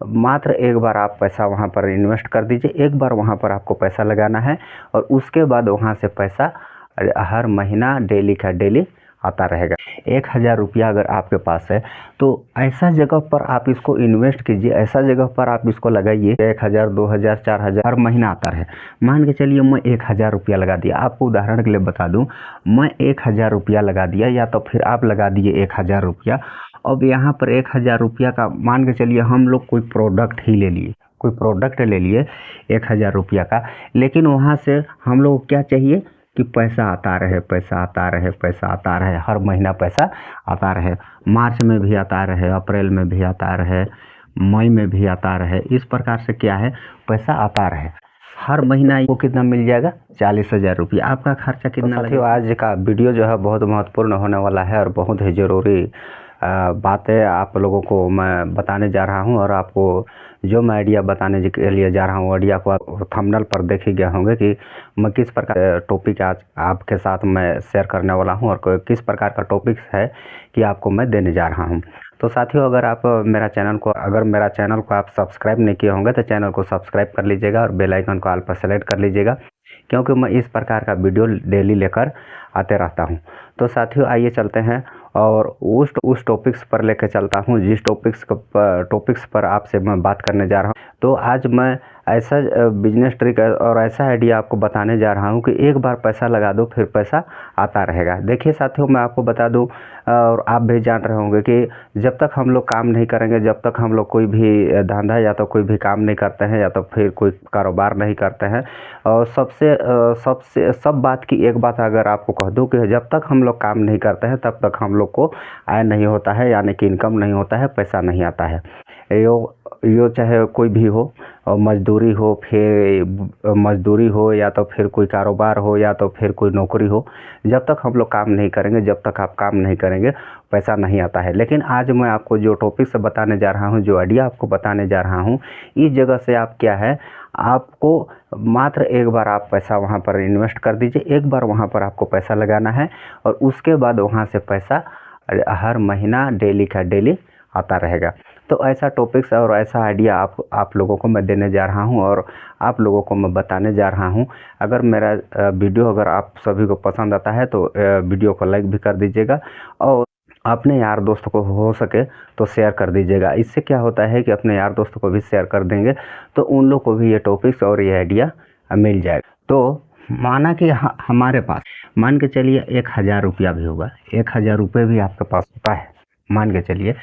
मात्र एक बार आप पैसा वहाँ पर इन्वेस्ट कर दीजिए। एक बार वहाँ पर आपको पैसा लगाना है और उसके बाद वहाँ से पैसा हर महीना डेली का डेली आता रहेगा। 1000 रुपया अगर आपके पास है तो ऐसा जगह पर आप इसको इन्वेस्ट कीजिए, ऐसा जगह पर आप इसको लगाइए। 1000, 2000, 4000 हर महीना आता रहे। मान के चलिए मैं 1000 रुपया लगा दिया। आपको उदाहरण के लिए बता दूं, मैं 1000 रुपया लगा दिया या तो फिर आप लगा दिए 1000 रुपया। अब यहाँ पर 1000 रुपया का मान के चलिए हम लोग कोई प्रोडक्ट ही ले लिए, कोई प्रोडक्ट ले लिए 1000 रुपया का, लेकिन वहाँ से हम लोग क्या चाहिए कि पैसा आता रहे, पैसा आता रहे, पैसा आता रहे, हर महीना पैसा आता रहे। मार्च में भी आता रहे, अप्रैल में भी आता रहे, मई में भी आता रहे। इस प्रकार से क्या है, पैसा आता रहे। हर महीना वो कितना मिल जाएगा, 40,000 रुपया। आपका खर्चा कितना लगेगा। आज का वीडियो जो है बहुत महत्वपूर्ण होने वाला है और बहुत ही ज़रूरी बातें आप लोगों को मैं बताने जा रहा हूं। और आपको जो मैं आइडिया बताने के लिए जा रहा हूं, आइडिया को आप थंबनेल पर देख ही गए होंगे कि मैं किस प्रकार टॉपिक आज आपके साथ मैं शेयर करने वाला हूं और किस प्रकार का टॉपिक है कि आपको मैं देने जा रहा हूं। तो साथियों, अगर मेरा चैनल को आप सब्सक्राइब नहीं किए होंगे तो चैनल को सब्सक्राइब कर लीजिएगा और बेल आइकन को ऑल पर सेलेक्ट कर लीजिएगा, क्योंकि मैं इस प्रकार का वीडियो डेली लेकर आते रहता हूं। तो साथियों, आइए चलते हैं और उस टॉपिक्स पर लेकर चलता हूं जिस टॉपिक्स पर आपसे मैं बात करने जा रहा हूं। तो आज मैं ऐसा बिजनेस ट्रिक और ऐसा आइडिया आपको बताने जा रहा हूं कि एक बार पैसा लगा दो फिर पैसा आता रहेगा। देखिए साथियों, मैं आपको बता दूं और आप भी जान रहे होंगे कि जब तक हम लोग काम नहीं करेंगे, जब तक हम लोग कोई भी धंधा या तो कोई भी काम नहीं करते हैं या तो फिर कोई कारोबार नहीं करते हैं, और सब बात की एक बात अगर आपको कह दूं कि जब तक हम लोग काम नहीं करते हैं तब तक हम लोग को आय नहीं होता है, यानी कि इनकम नहीं होता है, पैसा नहीं आता है। यो चाहे कोई भी हो, और मजदूरी हो या तो फिर कोई कारोबार हो या तो फिर कोई नौकरी हो, जब तक हम लोग काम नहीं करेंगे, जब तक आप काम नहीं करेंगे, पैसा नहीं आता है। लेकिन आज मैं आपको जो टॉपिक से बताने जा रहा हूं, जो आइडिया आपको बताने जा रहा हूं, इस जगह से आप क्या है, आपको मात्र एक बार आप पैसा वहां पर इन्वेस्ट कर दीजिए। एक बार वहां पर आपको पैसा लगाना है और उसके बाद वहां से पैसा हर महीना डेली का डेली आता रहेगा। तो ऐसा टॉपिक्स और ऐसा आइडिया आप लोगों को मैं देने जा रहा हूं और आप लोगों को मैं बताने जा रहा हूं। अगर मेरा वीडियो अगर आप सभी को पसंद आता है तो वीडियो को लाइक भी कर दीजिएगा और अपने यार दोस्तों को हो सके तो शेयर कर दीजिएगा। इससे क्या होता है कि अपने यार दोस्तों को भी शेयर कर देंगे तो उन लोग को भी ये टॉपिक्स और ये आइडिया मिल जाएगा। तो माना कि हमारे पास मान के चलिए 1000 रुपया भी होगा, 1000 रुपये भी आपके पास होता है। मान के चलिए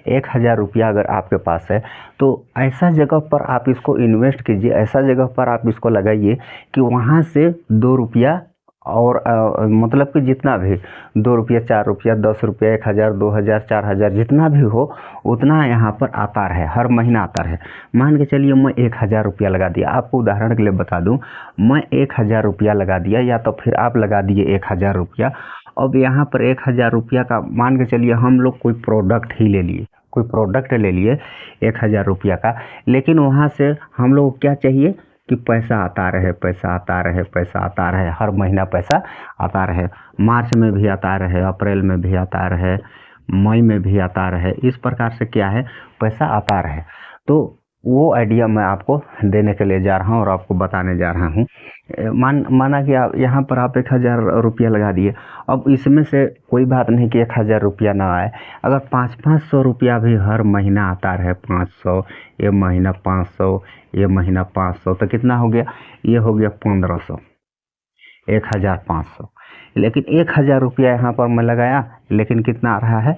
1000 रुपया अगर आपके पास है तो ऐसा जगह पर आप इसको इन्वेस्ट कीजिए, ऐसा जगह पर आप इसको लगाइए कि वहाँ से 2 रुपया और मतलब कि जितना भी 2 रुपया, 4 रुपया, 10 रुपया, 1000, 2000, 4000 जितना भी हो उतना यहाँ पर आता रहे, हर महीना आता रहे। मान के चलिए मैं 1000 रुपया लगा दिया। आपको उदाहरण के लिए बता दूं, मैं 1000 रुपया लगा दिया या तो फिर आप लगा दिए 1000 रुपया। अब यहाँ पर 1000 रुपया का मान के चलिए हम लोग कोई प्रोडक्ट ही ले लिए, कोई प्रोडक्ट ले लिए 1000 रुपया का, लेकिन वहाँ से हम लोग क्या चाहिए कि पैसा आता रहे, पैसा आता रहे, पैसा आता रहे, हर महीना पैसा आता रहे। मार्च में भी आता रहे, अप्रैल में भी आता रहे, मई में भी आता रहे। इस प्रकार से क्या है, पैसा आता रहे। तो वो आइडिया मैं आपको देने के लिए जा रहा हूँ और आपको बताने जा रहा हूँ। माना कि आप यहाँ पर आप 1000 रुपया लगा दिए। अब इसमें से कोई बात नहीं कि 1000 रुपया ना आए, अगर 500 रुपया भी हर महीना आता रहे, 500 ये महीना, 500 ये महीना, 500 तो कितना हो गया, ये हो गया 1500, 1500। लेकिन 1000 रुपया यहाँ पर मैं लगाया, लेकिन कितना आ रहा है,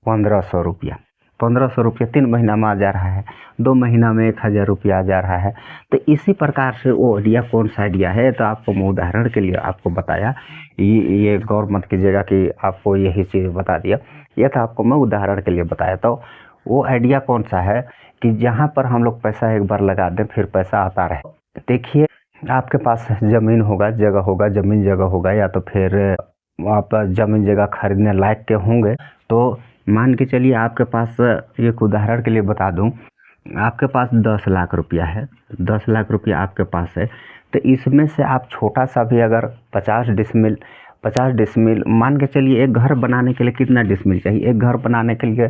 1500 रुपया। 1500 रुपया 3 महीना में आ जा रहा है, 2 महीना में 1000 रुपया आ जा रहा है। तो इसी प्रकार से वो आइडिया कौन सा आइडिया है, तो आपको मैं उदाहरण के लिए आपको बताया, ये गौर मत कीजिएगा कि आपको यही चीज़ बता दिया, ये था आपको मैं उदाहरण के लिए बताया। तो वो आइडिया कौन सा है कि जहाँ पर हम लोग पैसा एक बार लगा दें फिर पैसा आता रहे। देखिए, आपके पास ज़मीन होगा, जगह होगा, ज़मीन जगह होगा, या तो फिर आप ज़मीन जगह खरीदने लायक के होंगे। तो मान के चलिए आपके पास, एक उदाहरण के लिए बता दूं, आपके पास 10 लाख रुपया है, 10 लाख रुपया आपके पास है। तो इसमें से आप छोटा सा भी अगर 50 डिसमिल 50 डिसमिल मान के चलिए। एक घर बनाने के लिए कितना डिसमिल चाहिए? एक घर बनाने के लिए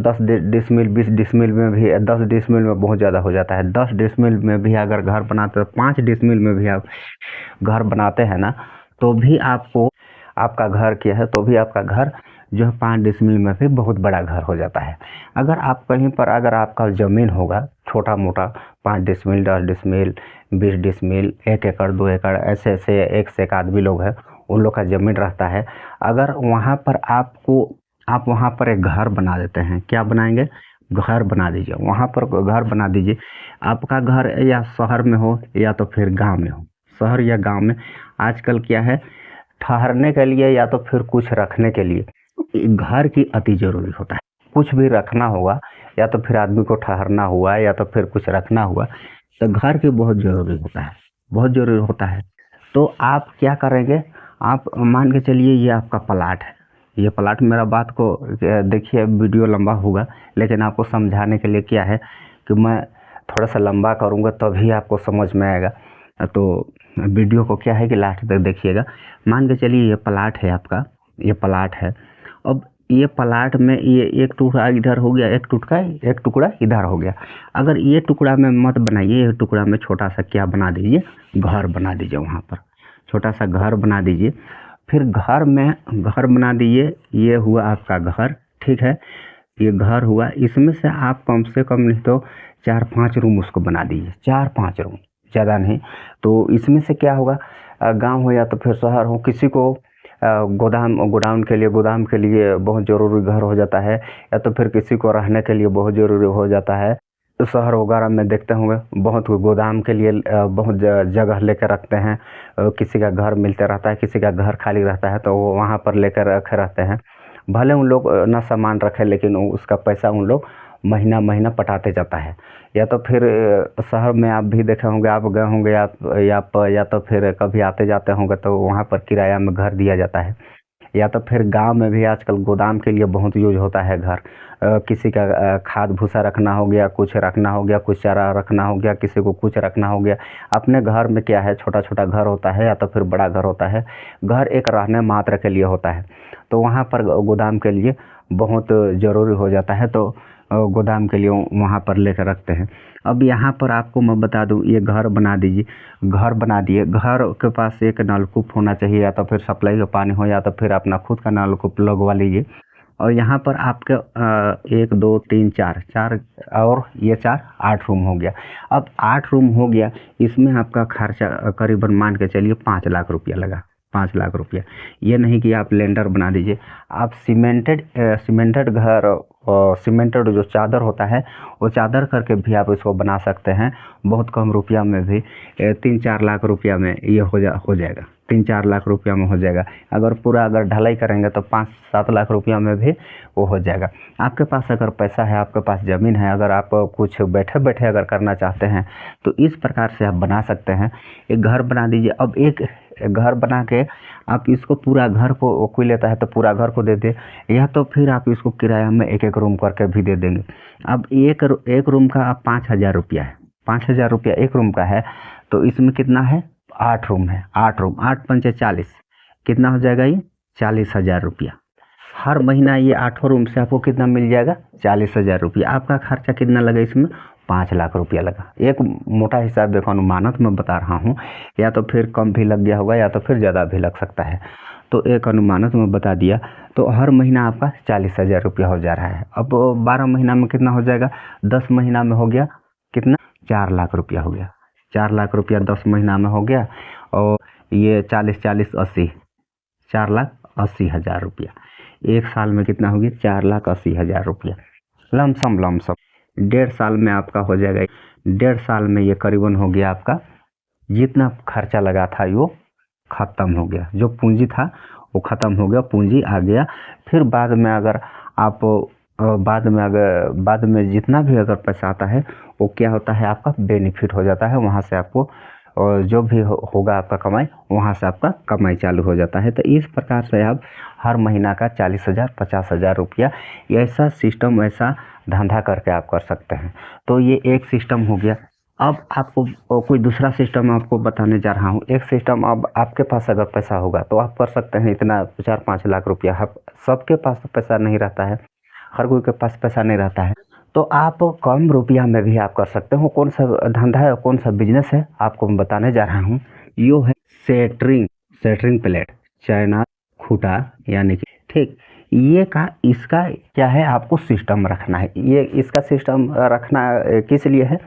10 डिसमिल 20 डिसमिल में भी 10 डिसमिल में बहुत ज़्यादा हो जाता है। 10 डिसमिल में भी अगर घर बनाते, 5 डिसमिल में भी आप घर बनाते हैं ना, तो भी आपको आपका घर क्या है, तो भी आपका घर जो है 5 डिसमिल में भी बहुत बड़ा घर हो जाता है। अगर आप कहीं पर अगर आपका ज़मीन होगा छोटा मोटा 5 डिसमिल 10 डिसमिल 20 डिसमिल 1 एकड़ 2 एकड़ ऐसे ऐसे एक से एक आदमी लोग हैं, उन लोग का ज़मीन रहता है। अगर वहाँ पर आप वहाँ पर एक घर बना देते हैं, क्या बनाएंगे? घर बना दीजिए, वहाँ पर घर बना दीजिए। आपका घर या शहर में हो या तो फिर गांव में हो, शहर या गांव में आजकल क्या है, ठहरने के लिए या तो फिर कुछ रखने के लिए घर की अति ज़रूरी होता है। कुछ भी रखना होगा या तो फिर आदमी को ठहरना हुआ या तो फिर कुछ रखना हुआ, तो घर की बहुत ज़रूरी होता है, बहुत ज़रूरी होता है। तो आप क्या करेंगे? आप मान के चलिए ये आपका प्लाट है, ये प्लाट, मेरा बात को देखिए, वीडियो लंबा होगा लेकिन आपको समझाने के लिए क्या है कि मैं थोड़ा सा लंबा करूँगा तभी आपको समझ में आएगा। तो वीडियो को क्या है कि लास्ट तक देखिएगा। मान के चलिए ये प्लाट है आपका, ये प्लाट है। अब ये प्लाट में ये एक टुकड़ा इधर हो गया, एक टुकड़ा इधर हो गया। अगर ये टुकड़ा में मत बनाइए, ये टुकड़ा में छोटा सा क्या बना दीजिए, घर बना दीजिए, वहाँ पर छोटा सा घर बना दीजिए। फिर घर में घर बना दीजिए, ये हुआ आपका घर, ठीक है, ये घर हुआ। इसमें से आप कम से कम नहीं तो 4-5 रूम उसको बना दीजिए, 4-5 रूम, ज़्यादा नहीं। तो इसमें से क्या होगा, गांव हो या तो फिर शहर हो, किसी को गोदाम के लिए बहुत ज़रूरी घर हो जाता है, या तो फिर किसी को रहने के लिए बहुत ज़रूरी हो जाता है। तो शहर वगैरह में देखते होंगे बहुत गोदाम के लिए बहुत जगह लेकर रखते हैं। किसी का घर मिलते रहता है, किसी का घर खाली रहता है, तो वो वहाँ पर लेकर रखे रहते हैं। भले उन लोग ना सामान रखे लेकिन उसका पैसा उन लोग महीना महीना पटाते जाता है। या तो फिर शहर में आप भी देखे होंगे, आप गए होंगे या तो फिर कभी आते जाते होंगे तो वहाँ पर किराया में घर दिया जाता है। या तो फिर गांव में भी आजकल गोदाम के लिए बहुत यूज होता है घर। किसी का खाद भूसा रखना हो गया, कुछ रखना हो गया, कुछ चारा रखना हो गया, किसी को कुछ रखना हो गया। अपने घर में क्या है, छोटा छोटा घर होता है या तो फिर बड़ा घर होता है। घर एक रहने मात्र के लिए होता है, तो वहाँ पर गोदाम के लिए बहुत ज़रूरी हो जाता है। तो गोदाम के लिए वहाँ पर लेकर रखते हैं। अब यहाँ पर आपको मैं बता दूँ, ये घर बना दीजिए, घर बना दिए, घर के पास एक नलकूप होना चाहिए, या तो फिर सप्लाई का पानी हो या तो फिर अपना खुद का नलकूप लगवा लीजिए। और यहाँ पर आपके 1 2 3 4 और ये 4 8 रूम हो गया। अब 8 रूम हो गया, इसमें आपका खर्चा करीबन मान के चलिए 5 लाख रुपया लगा, 5 लाख रुपया। ये नहीं कि आप लेंटर बना दीजिए, आप सीमेंटेड घर और सीमेंटेड जो चादर होता है वो चादर करके भी आप इसको बना सकते हैं। बहुत कम रुपया में भी 3-4 लाख रुपया में ये हो जाएगा, 3-4 लाख रुपया में हो जाएगा। अगर ढलाई करेंगे तो 5-7 लाख रुपया में भी वो हो जाएगा। आपके पास अगर पैसा है, आपके पास ज़मीन है, अगर आप कुछ बैठे बैठे अगर करना चाहते हैं तो इस प्रकार से आप बना सकते हैं। एक घर बना दीजिए। अब एक घर बना के आप इसको पूरा घर को, कोई लेता है तो पूरा घर को दे दे, या तो फिर आप इसको किराया में एक एक रूम करके भी दे देंगे। अब एक रूम का आप 5,000 रुपया है, 5,000 रुपया एक रूम का है, तो इसमें कितना है, 8 रूम है, 8 रूम, 8 पंचे 40, कितना हो जाएगा ये 40,000 रुपया। हर महीना ये 8 रूम से आपको कितना मिल जाएगा, 40,000 रुपया। आपका खर्चा कितना लगा इसमें, 5 लाख रुपया लगा। एक मोटा हिसाब देखो, अनुमानत मैं बता रहा हूँ, या तो फिर कम भी लग गया होगा या तो फिर ज़्यादा भी लग सकता है, तो एक अनुमानत मैं बता दिया। तो हर महीना आपका 40,000 रुपया हो जा रहा है। अब 12 महीना में कितना हो जाएगा, 10 महीना में हो गया कितना, 4 लाख रुपया हो गया। 4 लाख रुपया 10 महीना में हो गया, और ये 40-40 80, 4,80,000 रुपया। एक साल में कितना हो गया, 4,80,000 रुपया लमसम। 1.5 साल में आपका हो जाएगा। 1.5 साल में ये करीबन हो गया आपका, जितना खर्चा लगा था वो ख़त्म हो गया, जो पूंजी था वो ख़त्म हो गया, पूंजी आ गया। फिर बाद में अगर आप बाद में जितना भी अगर पैसा आता है वो क्या होता है, आपका बेनिफिट हो जाता है। वहाँ से आपको और जो भी होगा आपका कमाई, वहाँ से आपका कमाई चालू हो जाता है। तो इस प्रकार से आप हर महीना का 40,000 50,000 रुपया ऐसा सिस्टम, ऐसा धंधा करके आप कर सकते हैं। तो ये एक सिस्टम हो गया। अब आपको कोई दूसरा सिस्टम आपको बताने जा रहा हूँ। एक सिस्टम, अब आपके पास अगर पैसा होगा तो आप कर सकते हैं इतना 4-5 लाख रुपया। आप सबके पास तो पैसा नहीं रहता है, हर कोई के पास पैसा नहीं रहता है, तो आप कम रुपया में भी आप कर सकते हो। कौन सा धंधा है, कौन सा बिजनेस है आपको मैं बताने जा रहा हूँ। यो है सेटरिंग प्लेट, चाइना खूटा यानी कि, ठीक। ये का इसका क्या है, आपको सिस्टम रखना है। ये इसका सिस्टम रखना किस लिए है,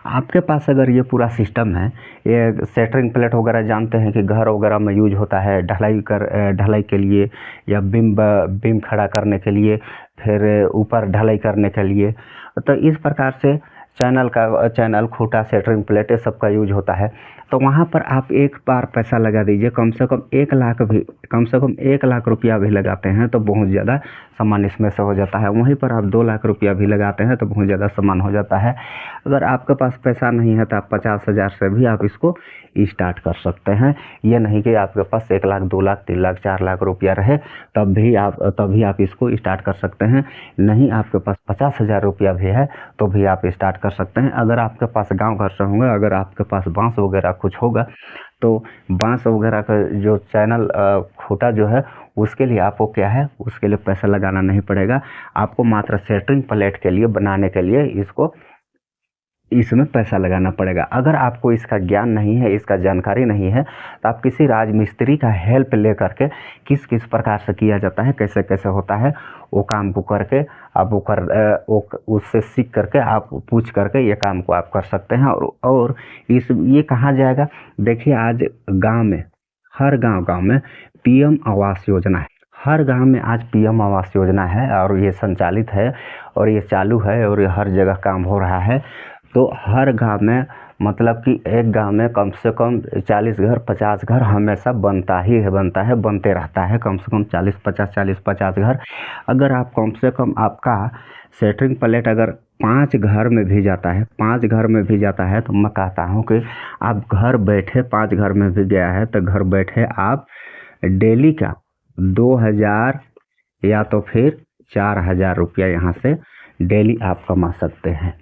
आपके पास अगर ये पूरा सिस्टम है, ये सेटरिंग प्लेट वगैरह जानते हैं कि घर वगैरह में यूज होता है, ढलाई के लिए, या बीम खड़ा करने के लिए, फिर ऊपर ढलाई करने के लिए। तो इस प्रकार से चैनल खूटा सेटरिंग प्लेट सबका यूज होता है। तो वहाँ पर आप एक बार पैसा लगा दीजिए, कम से कम 1 लाख रुपया भी लगाते हैं तो बहुत ज़्यादा सामान इसमें से हो जाता है। वहीं पर आप 2 लाख रुपया भी लगाते हैं तो बहुत ज़्यादा सामान हो जाता है। अगर आपके पास पैसा नहीं है तो आप 50,000 से भी आप इसको स्टार्ट कर सकते हैं। ये नहीं कि आपके पास 1 लाख, 2 लाख, 3 लाख, 4 लाख रुपया रहे तभी आप इसको स्टार्ट कर सकते हैं। नहीं, आपके पास 50,000 रुपया भी है तो भी आप स्टार्ट कर सकते हैं। अगर आपके पास गांव घर से होंगे, अगर आपके पास बांस वगैरह कुछ होगा तो बांस वगैरह का जो चैनल खूटा जो है उसके लिए आपको क्या है, उसके लिए पैसा लगाना नहीं पड़ेगा। आपको मात्र सेटरिंग प्लेट के लिए, बनाने के लिए इसमें पैसा लगाना पड़ेगा। अगर आपको इसका ज्ञान नहीं है, इसका जानकारी नहीं है, तो आप किसी राजमिस्त्री का हेल्प ले करके किस किस प्रकार से किया जाता है, कैसे कैसे होता है, वो काम को करके आप उससे सीख करके, आप पूछ करके ये काम को आप कर सकते हैं। और ये कहाँ जाएगा, देखिए आज गांव में, हर गांव में पीएम आवास योजना है। हर गांव में आज पीएम आवास योजना है और ये संचालित है और ये चालू है और ये हर जगह काम हो रहा है। तो हर गांव में, मतलब कि एक गांव में कम से कम 40 घर, 50 घर हमेशा बनता है, बनते रहता है। कम से कम 40-50 घर। अगर आप कम से कम आपका सेटरिंग प्लेट अगर 5 घर में भी जाता है तो मैं कहता हूँ कि आप घर बैठे, 5 घर में भी गया है तो घर बैठे आप डेली का 2,000 या तो फिर 4,000 रुपया यहाँ से डेली आप कमा सकते हैं,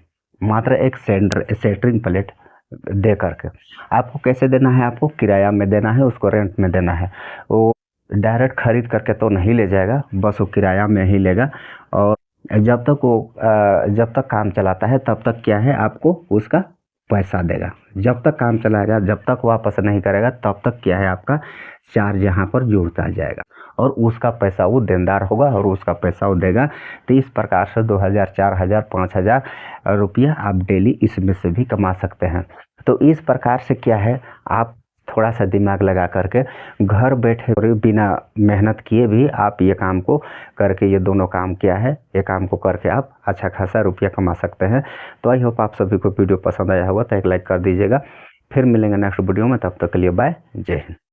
मात्र एक सेटरिंग प्लेट दे करके। आपको कैसे देना है, आपको किराया में देना है, उसको रेंट में देना है। वो डायरेक्ट खरीद करके तो नहीं ले जाएगा, बस वो किराया में ही लेगा। और जब तक काम चलाता है तब तक क्या है, आपको उसका पैसा देगा। जब तक काम चलाएगा, जब तक वापस नहीं करेगा तब तक क्या है, आपका चार्ज यहाँ पर जुड़ता जाएगा और उसका पैसा वो देनदार होगा और उसका पैसा वो देगा। तो इस प्रकार से 2,000, 4,000, 5,000 रुपया आप डेली इसमें से भी कमा सकते हैं। तो इस प्रकार से क्या है, आप थोड़ा सा दिमाग लगा करके घर बैठे और बिना मेहनत किए भी आप ये काम को करके, ये दोनों काम क्या है, ये काम को करके आप अच्छा खासा रुपया कमा सकते हैं। तो आई होप आप सभी को वीडियो पसंद आया होगा तो एक लाइक कर दीजिएगा। फिर मिलेंगे नेक्स्ट वीडियो में, तब तक के लिए बाय, जय हिंद।